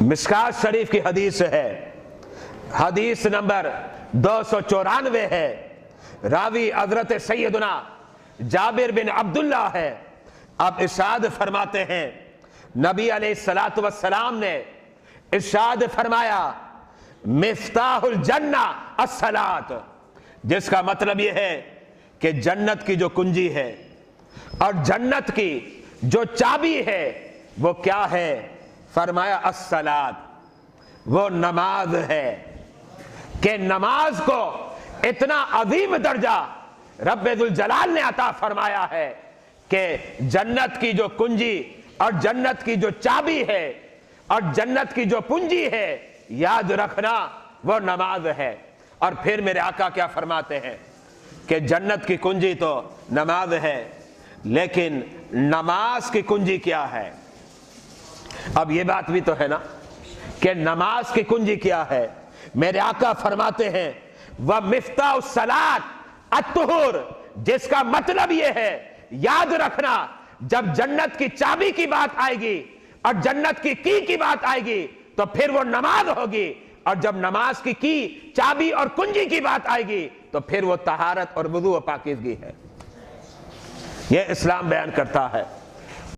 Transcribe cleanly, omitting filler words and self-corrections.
مشکات شریف کی حدیث ہے، حدیث نمبر 294 ہے، راوی حضرت سیدنا جابر بن عبداللہ ہے۔ اب ارشاد فرماتے ہیں نبی علیہ السلام نے ارشاد فرمایا مفتاح الجنہ الصلاۃ، جس کا مطلب یہ ہے کہ جنت کی جو کنجی ہے اور جنت کی جو چابی ہے وہ کیا ہے؟ فرمایا الصلاۃ، وہ نماز ہے۔ کہ نماز کو اتنا عظیم درجہ رب ذوالجلال نے عطا فرمایا ہے کہ جنت کی جو کنجی اور جنت کی جو چابی ہے اور جنت کی جو پنجی ہے، یاد رکھنا وہ نماز ہے۔ اور پھر میرے آقا کیا فرماتے ہیں کہ جنت کی کنجی تو نماز ہے، لیکن نماز کی کنجی کیا ہے؟ اب یہ بات بھی تو ہے نا کہ نماز کی کنجی کیا ہے؟ میرے آقا فرماتے ہیں وَمِفْتَاحُ الصَّلَاةِ الطُّہُورُ، جس کا مطلب یہ ہے، یاد رکھنا جب جنت کی چابی کی بات آئے گی اور جنت کی بات آئے گی تو پھر وہ نماز ہوگی، اور جب نماز کی چابی اور کنجی کی بات آئے گی تو پھر وہ طہارت اور وضو و پاکیزگی ہے۔ یہ اسلام بیان کرتا ہے۔